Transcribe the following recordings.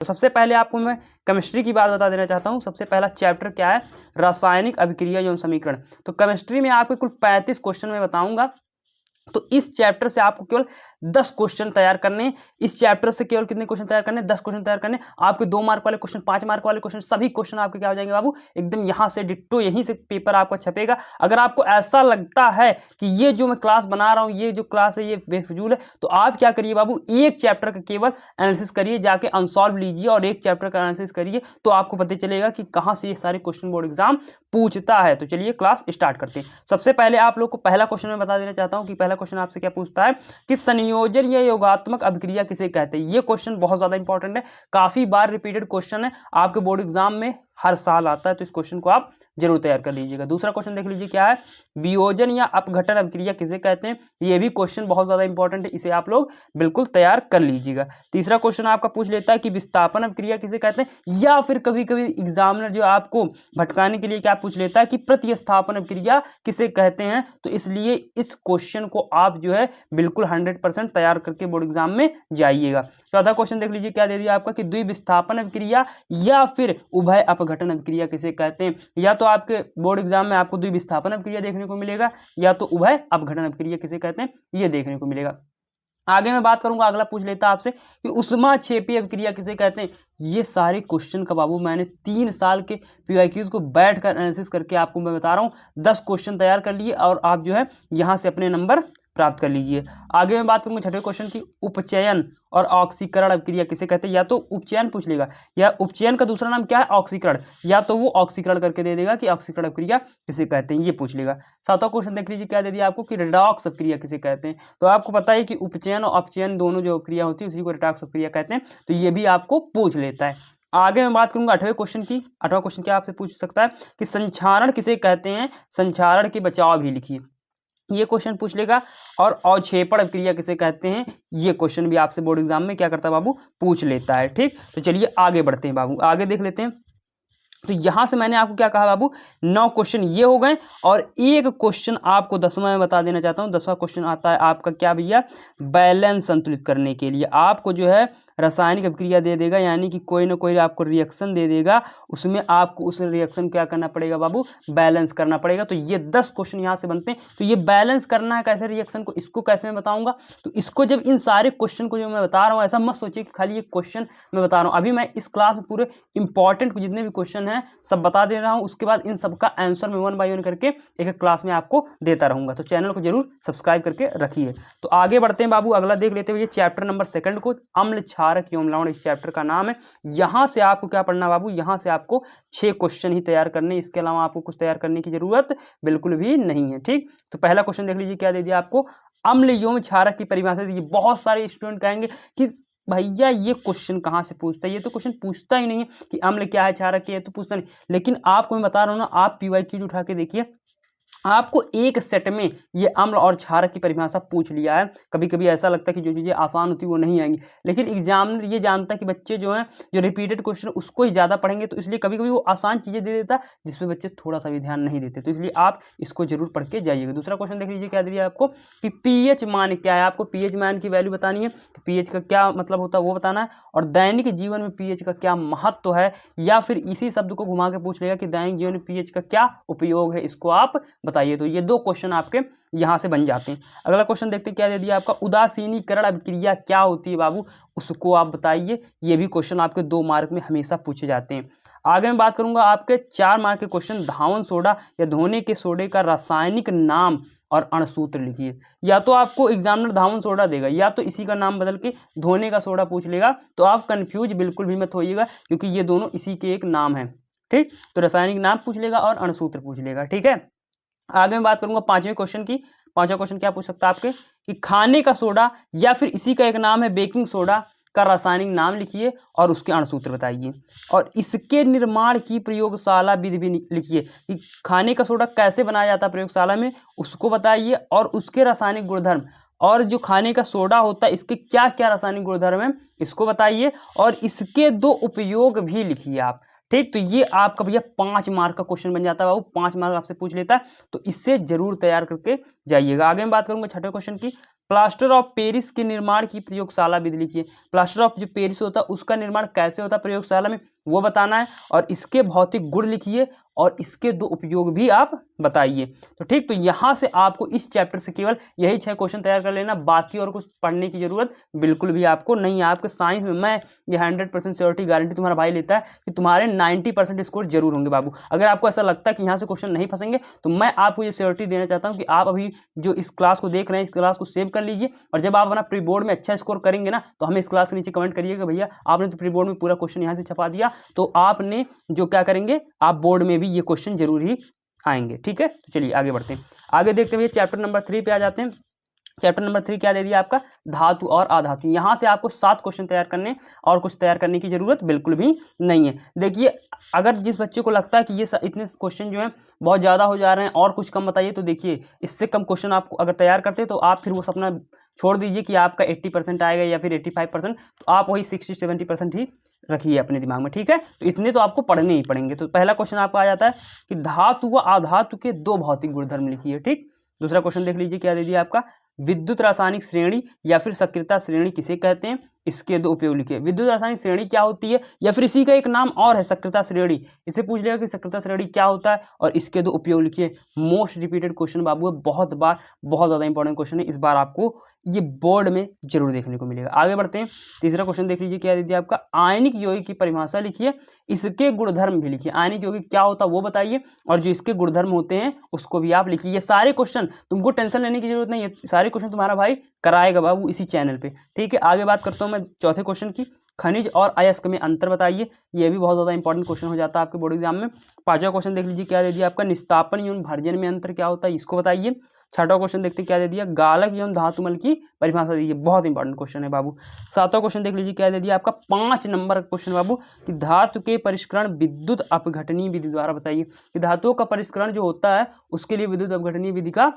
तो सबसे पहले आपको मैं केमिस्ट्री की बात बता देना चाहता हूँ। सबसे पहला चैप्टर क्या है, रासायनिक अभिक्रिया एवं समीकरण। तो केमिस्ट्री में आपको कुल 35 क्वेश्चन मैं बताऊंगा। तो इस चैप्टर से आपको केवल 10 क्वेश्चन तैयार करने, इस चैप्टर से केवल कितने क्वेश्चन तैयार करने, 10 क्वेश्चन तैयार करने। आपके 2 मार्क वाले क्वेश्चन, 5 मार्क वाले क्वेश्चन, सभी क्वेश्चन आपके क्या हो जाएंगे बाबू, एकदम यहाँ से डिट्टो, यहीं से पेपर आपका छपेगा। अगर आपको ऐसा लगता है कि ये जो मैं क्लास बना रहा हूँ, ये जो क्लास है ये बेफजूल है, तो आप क्या करिए बाबू, एक चैप्टर का केवल एनालिसिस करिए, जाके अनसॉल्व लीजिए और एक चैप्टर का एनालिसिस करिए, तो आपको पता चलेगा कि कहाँ से ये सारे क्वेश्चन बोर्ड एग्जाम पूछता है। तो चलिए क्लास स्टार्ट करते हैं। सबसे पहले आप लोग को पहला क्वेश्चन मैं बता देना चाहता हूँ कि पहला क्वेश्चन आपसे क्या पूछता है कि संयोजन या योगात्मक अभिक्रिया किसे कहते हैं। ये क्वेश्चन बहुत ज्यादा इंपॉर्टेंट है, काफी बार रिपीटेड क्वेश्चन है, आपके बोर्ड एग्जाम में हर साल आता है, तो इस क्वेश्चन को आप जरूर तैयार कर लीजिएगा। दूसरा क्वेश्चन देख लीजिए क्या है, वियोजन या अपघटन अभिक्रिया किसे कहते हैं। ये भी क्वेश्चन बहुत ज्यादा इंपॉर्टेंट है, इसे आप लोग बिल्कुल तैयार कर लीजिएगा। तीसरा क्वेश्चन आपका पूछ लेता है कि विस्थापन अभिक्रिया किसे कहते हैं, या फिर कभी कभी एग्जामिनर जो आपको भटकाने के लिए क्या पूछ लेता है कि प्रतिस्थापन अभिक्रिया किसे कहते हैं। तो इसलिए इस क्वेश्चन को आप जो है बिल्कुल 100% तैयार करके बोर्ड एग्जाम में जाइएगा। चौथा क्वेश्चन देख लीजिए क्या दे दिया आपका कि द्विविस्थापन अभिक्रिया या फिर उभय अपघटन अभिक्रिया किसे कहते हैं। या तो आपके बोर्ड एग्जाम में आपको द्विविस्थापन अभिक्रिया देखने को मिलेगा, या तो उभय अपघटन अभिक्रिया किसे कहते हैं, ये देखने को मिलेगा। आगे मैं बात करूंगा, अगला पूछ लेता आपसे कि उष्माक्षेपी अभिक्रिया किसे कहते हैं। ये सारे क्वेश्चन का बाबू मैंने 3 साल के पीवाईक्यूज को बैठकर एनालिसिस करके आपको मैं बता रहा हूँ, 10 क्वेश्चन तैयार कर लिए और आप जो है यहाँ से अपने नंबर प्राप्त कर लीजिए। आगे मैं बात करूंगा छठे क्वेश्चन की उपचयन और ऑक्सीकरण अभिक्रिया किसे कहते हैं। या तो उपचयन पूछ लेगा, या उपचयन का दूसरा नाम क्या है ऑक्सीकरण, या तो वो ऑक्सीकरण करके दे देगा कि ऑक्सीकरण अभिक्रिया किसे कहते हैं, ये पूछ लेगा। सातवां क्वेश्चन देख लीजिए क्या दे दिया आपको कि रिडॉक्स अभिक्रिया किसे कहते हैं। तो आपको पता है कि उपचयन और अपचयन दोनों जो अभिक्रिया होती है उसी को रिडॉक्स अभिक्रिया कहते हैं, तो ये भी आपको पूछ लेता है। आगे मैं बात करूंगा 8वें क्वेश्चन की। 8वां क्वेश्चन क्या आपसे पूछ सकता है कि संक्षारण किसे कहते हैं, संक्षारण के बचाव भी लिखिए, ये क्वेश्चन पूछ लेगा। और अवक्षेपण अभिक्रिया किसे कहते हैं, ये क्वेश्चन भी आपसे बोर्ड एग्जाम में क्या करता है बाबू, पूछ लेता है। ठीक, तो चलिए आगे बढ़ते हैं बाबू, आगे देख लेते हैं। तो यहां से मैंने आपको क्या कहा बाबू, 9 क्वेश्चन ये हो गए और एक क्वेश्चन आपको 10वां में बता देना चाहता हूं। 10वां क्वेश्चन आता है आपका क्या भैया, बैलेंस संतुलित करने के लिए आपको जो है रासायनिक अभिक्रिया दे देगा, यानी कि कोई ना कोई आपको रिएक्शन दे देगा, उसमें आपको उस रिएक्शन क्या करना पड़ेगा बाबू, बैलेंस करना पड़ेगा। तो ये 10 क्वेश्चन यहाँ से बनते हैं। तो ये बैलेंस करना है कैसे रिएक्शन को, इसको कैसे मैं बताऊंगा। तो इसको जब इन सारे क्वेश्चन को जो मैं बता रहा हूँ, ऐसा मत सोचिए कि खाली ये क्वेश्चन मैं बता रहा हूँ, अभी मैं इस क्लास में पूरे इंपॉर्टेंट जितने भी क्वेश्चन हैं सब बता दे रहा हूँ, उसके बाद इन सबका आंसर मैं 1 बाय 1 करके एक एक क्लास में आपको देता रहूंगा। तो चैनल को जरूर सब्सक्राइब करके रखिए। तो आगे बढ़ते हैं बाबू, अगला देख लेते हैं चैप्टर नंबर 2 को, अम्ल क्षारक एवं लवण, इस चैप्टर का नाम है। यहाँ से आपको क्या पढ़ना बाबू, यहाँ से आपको 6 क्वेश्चन ही तैयार करने, इसके अलावा आपको कुछ तैयार करने की जरूरत बिल्कुल भी नहीं है। ठीक, तो पहला क्वेश्चन देख लीजिए क्या दे दिया आपको, अम्ल एवं क्षारक की परिभाषा दी। बहुत सारे स्टूडेंट कहेंगे कि भैया ये क्वेश्चन कहाँ से पूछता है, ये तो क्वेश्चन पूछता ही नहीं है कि अम्ल क्या है क्षारक क्या है, तो पूछता नहीं। लेकिन आपको मैं बता रहा हूँ ना, आप पीवाईक्यू उठा के देखिए, आपको एक सेट में ये अम्ल और क्षारक की परिभाषा पूछ लिया है। कभी कभी ऐसा लगता है कि जो चीज़ें आसान होती है वो नहीं आएंगी, लेकिन एग्जामिनर ये जानता है कि बच्चे जो हैं जो रिपीटेड क्वेश्चन उसको ही ज़्यादा पढ़ेंगे, तो इसलिए कभी कभी वो आसान चीज़ें दे देता है जिसपे बच्चे थोड़ा सा भी ध्यान नहीं देते, तो इसलिए आप इसको जरूर पढ़ के जाइएगा। दूसरा क्वेश्चन देख लीजिए क्या दिया आपको कि पीएच मान क्या है, आपको पीएच मान की वैल्यू बतानी है, तो पीएच का क्या मतलब होता है वो बताना है, और दैनिक जीवन में पीएच का क्या महत्व है, या फिर इसी शब्द को घुमा के पूछ लेगा कि दैनिक जीवन में पीएच का क्या उपयोग है, इसको आप बताइए। तो ये 2 क्वेश्चन आपके यहां से बन जाते हैं। अगला क्वेश्चन देखते हैं क्या दे दिया आपका, उदासीनीकरण अभिक्रिया क्या होती है बाबू, उसको आप बताइए। ये भी क्वेश्चन आपके 2 मार्क में हमेशा पूछे जाते हैं। आगे मैं बात करूंगा आपके 4 मार्क के क्वेश्चन, धावन सोडा या धोने के सोडे का रासायनिक नाम और अणुसूत्र लिखिए। या तो आपको एग्जामिनर धावन सोडा देगा, या तो इसी का नाम बदल के धोने का सोडा पूछ लेगा, तो आप कंफ्यूज बिल्कुल भी मत होइएगा, क्योंकि ये दोनों इसी के एक नाम है। ठीक, तो रासायनिक नाम पूछ लेगा और अणुसूत्र पूछ लेगा। ठीक है, आगे मैं बात करूंगा 5वें क्वेश्चन की। 5वां क्वेश्चन क्या पूछ सकता है आपके कि खाने का सोडा या फिर इसी का एक नाम है बेकिंग सोडा का रासायनिक नाम लिखिए और उसके अणुसूत्र बताइए, और इसके निर्माण की प्रयोगशाला विधि भी लिखिए कि खाने का सोडा कैसे बनाया जाता है प्रयोगशाला में, उसको बताइए, और उसके रासायनिक गुणधर्म, और जो खाने का सोडा होता है इसके क्या क्या रासायनिक गुणधर्म है इसको बताइए, और इसके 2 उपयोग भी लिखिए आप। ठीक, तो ये आपका भैया 5 मार्क का क्वेश्चन बन जाता है बाबू, 5 मार्क आपसे पूछ लेता है, तो इससे जरूर तैयार करके जाइएगा। आगे मैं बात करूंगा 6ठे क्वेश्चन की। प्लास्टर ऑफ पेरिस के निर्माण की प्रयोगशाला विधि लिखिए। प्लास्टर ऑफ जो पेरिस होता है उसका निर्माण कैसे होता है प्रयोगशाला में, वो बताना है। और इसके भौतिक गुण लिखिए और इसके 2 उपयोग भी आप बताइए। तो ठीक, तो यहाँ से आपको इस चैप्टर से केवल यही 6 क्वेश्चन तैयार कर लेना, बाकी और कुछ पढ़ने की जरूरत बिल्कुल भी आपको नहीं है। आपके साइंस में मैं ये 100% श्योरिटी गारंटी तुम्हारा भाई लेता है कि तुम्हारे 90% स्कोर जरूर होंगे बाबू। अगर आपको ऐसा लगता है कि यहाँ से क्वेश्चन नहीं फंसेंगे तो मैं आपको ये श्योरिटी देना चाहता हूँ कि आप अभी जो इस क्लास को देख रहे हैं इस क्लास को सेव कर लीजिए, और जब आप अपना प्री बोर्ड में अच्छा स्कोर करेंगे ना तो हमें इस क्लास के नीचे कमेंट करिएगा भैया आपने तो प्री बोर्ड में पूरा क्वेश्चन यहाँ से छपा दिया, तो आपने जो क्या करेंगे आप बोर्ड में भी ये क्वेश्चन जरूर ही आएंगे। ठीक है, तो चलिए आगे बढ़ते हैं। आगे देखते हुए चैप्टर नंबर 3 पे आ जाते हैं। चैप्टर नंबर 3 क्या दे दिया आपका, धातु और अधातु। यहाँ से आपको 7 क्वेश्चन तैयार करने और कुछ तैयार करने की जरूरत बिल्कुल भी नहीं है। देखिए, अगर जिस बच्चे को लगता है कि ये इतने क्वेश्चन जो हैं बहुत ज़्यादा हो जा रहे हैं और कुछ कम बताइए, तो देखिए इससे कम क्वेश्चन आप अगर तैयार करते हैं तो आप फिर वो सपना छोड़ दीजिए कि आपका 80% आएगा या फिर 85%, तो आप वही 60-70% ही रखिए अपने दिमाग में। ठीक है, तो इतने तो आपको पढ़ने ही पड़ेंगे। तो पहला क्वेश्चन आपका आ जाता है कि धातु व अधातु के 2 भौतिक गुणधर्म लिखिए। ठीक, दूसरा क्वेश्चन देख लीजिए क्या दे दिया आपका, विद्युत रासायनिक श्रेणी या फिर सक्रियता श्रेणी किसे कहते हैं, इसके 2 उपयोग लिखिए। विद्युत रासायनिक श्रेणी क्या होती है, या फिर इसी का एक नाम और है सक्रियता श्रेणी, इसे पूछ लेगा कि सक्रियता श्रेणी क्या होता है और इसके 2 उपयोग लिखिए। मोस्ट रिपीटेड क्वेश्चन बाबू है, बहुत बार बहुत ज़्यादा इंपॉर्टेंट क्वेश्चन है, इस बार आपको ये बोर्ड में जरूर देखने को मिलेगा। आगे बढ़ते हैं, तीसरा क्वेश्चन देख लीजिए क्या दे दिया आपका, आयनिक यौगिक की परिभाषा लिखिए, इसके गुणधर्म भी लिखिए। आयनिक यौगिक क्या होता है वो बताइए और जो इसके गुणधर्म होते हैं उसको भी आप लिखिए। ये सारे क्वेश्चन तुमको टेंशन लेने की जरूरत नहीं है, सारे क्वेश्चन तुम्हारा भाई कराएगा बाबू इसी चैनल पे। ठीक है, आगे बात करता हूँ मैं चौथे क्वेश्चन की, खनिज और अयस्क में अंतर बताइए। ये भी बहुत ज़्यादा इंपॉर्टेंट क्वेश्चन हो जाता है आपके बोर्ड एग्जाम में। पांचवा क्वेश्चन देख लीजिए क्या दे दिया आपका, निस्तापन एवं भर्जन में अंतर क्या होता है, इसको बताइए। छठा क्वेश्चन देखते क्या दे दिया, गालक एवं धातुमल की परिभाषा दीजिए, बहुत इंपॉर्टेंट क्वेश्चन है बाबू। सातवां क्वेश्चन देख लीजिए क्या दे दिया आपका, 5 नंबर का क्वेश्चन बाबू, कि धातु के परिष्करण विद्युत अपघटनीय विधि द्वारा बताइए। कि धातुओं का परिष्करण जो होता है उसके लिए विद्युत अपघटनीय विधि का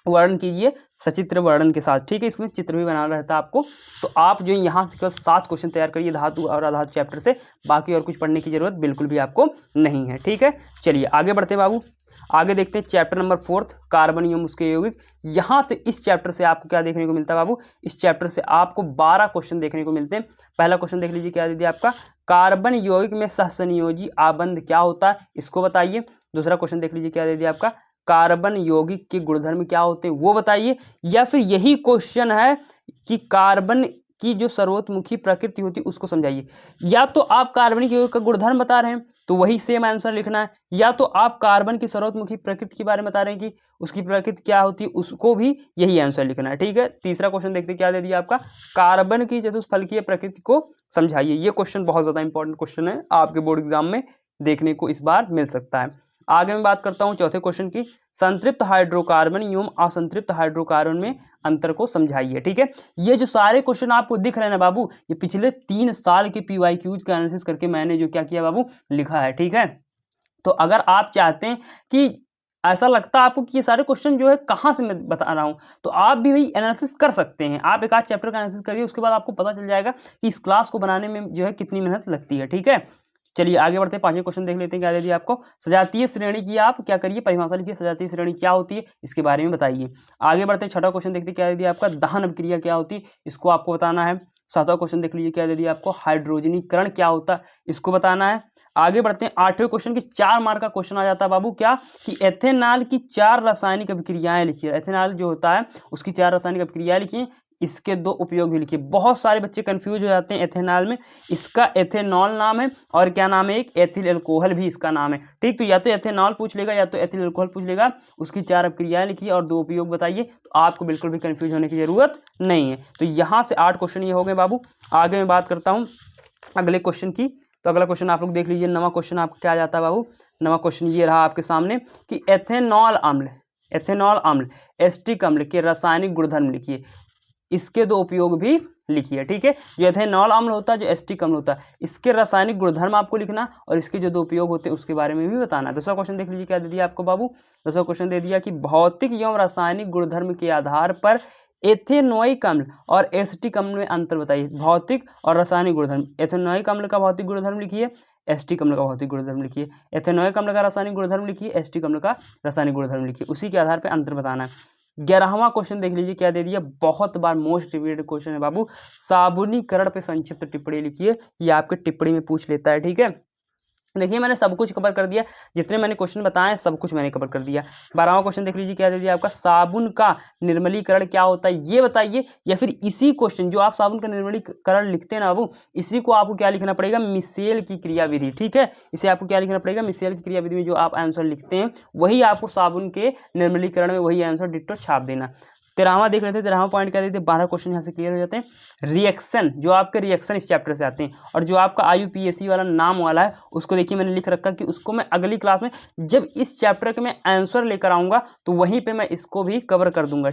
वर्णन कीजिए सचित्र वर्णन के साथ। ठीक है, इसमें चित्र भी बनाना रहता है आपको। तो आप जो यहाँ से केवल 7 क्वेश्चन तैयार करिए धातु और अधातु चैप्टर से, बाकी और कुछ पढ़ने की जरूरत बिल्कुल भी आपको नहीं है। ठीक है, चलिए आगे बढ़ते बाबू। आगे देखते हैं चैप्टर नंबर 4 कार्बन एवं उसके यौगिक। यहाँ से इस चैप्टर से आपको क्या देखने को मिलता है बाबू, इस चैप्टर से आपको 12 क्वेश्चन देखने को मिलते हैं। पहला क्वेश्चन देख लीजिए क्या दे दिया आपका, कार्बन यौगिक में सहसंयोजी आबंध क्या होता है, इसको बताइए। दूसरा क्वेश्चन देख लीजिए क्या दे दिया आपका, कार्बन यौगिक के गुणधर्म क्या होते हैं वो बताइए। या फिर यही क्वेश्चन है कि कार्बन की जो सर्वोत्मुखी प्रकृति होती है उसको समझाइए। या तो आप कार्बनिक यौगिक का गुणधर्म बता रहे हैं तो वही सेम आंसर लिखना है, या तो आप कार्बन की सर्वोत्मुखी प्रकृति के बारे में बता रहे हैं कि उसकी प्रकृति क्या होती है, उसको भी यही आंसर लिखना है। ठीक है, तीसरा क्वेश्चन देखते क्या दे दिया आपका, कार्बन की चतुष्फलकीय प्रकृति को समझाइए। ये क्वेश्चन बहुत ज्यादा इंपॉर्टेंट क्वेश्चन है, आपके बोर्ड एग्जाम में देखने को इस बार मिल सकता है। आगे मैं बात करता हूँ चौथे क्वेश्चन की, संतृप्त हाइड्रोकार्बन एवं असंतृप्त हाइड्रोकार्बन में अंतर को समझाइए। ठीक है, ये जो सारे क्वेश्चन आपको दिख रहे हैं ना बाबू, ये पिछले 3 साल के PYQs का एनालिसिस करके मैंने जो क्या किया बाबू लिखा है। ठीक है, तो अगर आप चाहते हैं कि ऐसा लगता है आपको कि ये सारे क्वेश्चन जो है कहाँ से मैं बता रहा हूँ, तो आप भी वही एनालिसिस कर सकते हैं। आप एक आध चैप्टर का एनालिसिस करिए, उसके बाद आपको पता चल जाएगा कि इस क्लास को बनाने में जो है कितनी मेहनत लगती है। ठीक है, चलिए आगे बढ़ते हैं, 5वें क्वेश्चन देख लेते हैं क्या दे दिया आपको, सजातीय श्रेणी की आप क्या करिए परिभाषा लिखिए, सजातीय श्रेणी क्या होती है इसके बारे में बताइए। आगे बढ़ते हैं, छठा क्वेश्चन देखते हैं क्या दे दिया आपका, दहन अभिक्रिया क्या होती है इसको आपको बताना है। सातवां क्वेश्चन देख लीजिए क्या दे दिया आपको, हाइड्रोजनीकरण क्या होता है इसको बताना है। आगे बढ़ते हैं, 8वें क्वेश्चन की 4 मार्क का क्वेश्चन आ जाता है बाबू, क्या कि एथेनॉल की 4 रासायनिक अभिक्रियाएं लिखिए। एथेनॉल जो होता है उसकी 4 रासायनिक अभिक्रियाएं लिखिए, इसके 2 उपयोग भी लिखिए। बहुत सारे बच्चे कंफ्यूज हो जाते हैं एथेनॉल में, इसका एथेनॉल नाम है और क्या नाम है, एक एथिल अल्कोहल भी इसका नाम है। ठीक, तो या तो एथेनॉल पूछ लेगा या तो एथिल अल्कोहल पूछ लेगा, उसकी 4 अभिक्रियाएं लिखिए और 2 उपयोग बताइए, तो आपको बिल्कुल भी कंफ्यूज होने की जरूरत नहीं है। तो यहाँ से 8 क्वेश्चन ये हो गए बाबू। आगे मैं बात करता हूँ अगले क्वेश्चन की, तो अगला क्वेश्चन आप लोग देख लीजिए। 9वां क्वेश्चन आपका क्या आ जाता है बाबू, 9वां क्वेश्चन ये रहा आपके सामने कि एथेनॉल अम्ल एस्टिक अम्ल के रासायनिक गुणधर्म लिखिए, इसके 2 उपयोग भी लिखिए। ठीक है, जो एथेनॉल अम्ल होता है, जो एस्टिक अम्ल होता है, इसके रासायनिक गुणधर्म आपको लिखना और इसके जो 2 उपयोग होते हैं उसके बारे में भी बताना है। 10वां क्वेश्चन देख लीजिए क्या दे दिया आपको बाबू, 10वां क्वेश्चन दे दिया कि भौतिक एवं रासायनिक गुणधर्म के आधार पर एथेनोइक अम्ल और एसिटिक अम्ल में अंतर बताइए। भौतिक और रासायनिक गुणधर्म, एथेनोइक अम्ल का भौतिक गुणधर्म लिखिए, एसिटिक अम्ल का भौतिक गुणधर्म लिखिए। एथेनोइक अम्ल का रासायनिक गुणधर्म लिखिए, एसिटिक अम्ल का रासायनिक गुणधर्म लिखिए, उसी के आधार पर अंतर बताना है। 11वां क्वेश्चन देख लीजिए क्या दे दिया, बहुत बार मोस्ट रिपीटेड क्वेश्चन है बाबू, साबुनीकरण पे संक्षिप्त टिप्पणी लिखिए, ये आपके टिप्पणी में पूछ लेता है। ठीक है, देखिए मैंने सब कुछ कवर कर दिया, जितने मैंने क्वेश्चन बताए सब कुछ मैंने कवर कर दिया। 12वां क्वेश्चन देख लीजिए क्या दे दिया आपका, साबुन का निर्मलीकरण क्या होता है ये बताइए, या फिर इसी क्वेश्चन जो आप साबुन का निर्मलीकरण लिखते हैं ना बाबू, इसी को आपको क्या लिखना पड़ेगा, मिशेल की क्रियाविधि। ठीक है, इसे आपको क्या लिखना पड़ेगा, मिशेल की क्रियाविधि में जो आप आंसर लिखते हैं वही आपको साबुन के निर्मलीकरण में वही आंसर डिट्टो छाप देना। 13वां देख लेते हैं, 13वां पॉइंट क्या देते हैं, 12 क्वेश्चन यहाँ से क्लियर हो जाते हैं। रिएक्शन, जो आपके रिएक्शन इस चैप्टर से आते हैं, और जो आपका IUPAC वाला नाम वाला है उसको देखिए मैंने लिख रखा कि उसको मैं अगली क्लास में जब इस चैप्टर के मैं आंसर लेकर आऊँगा तो वहीं पर मैं इसको भी कवर कर दूंगा।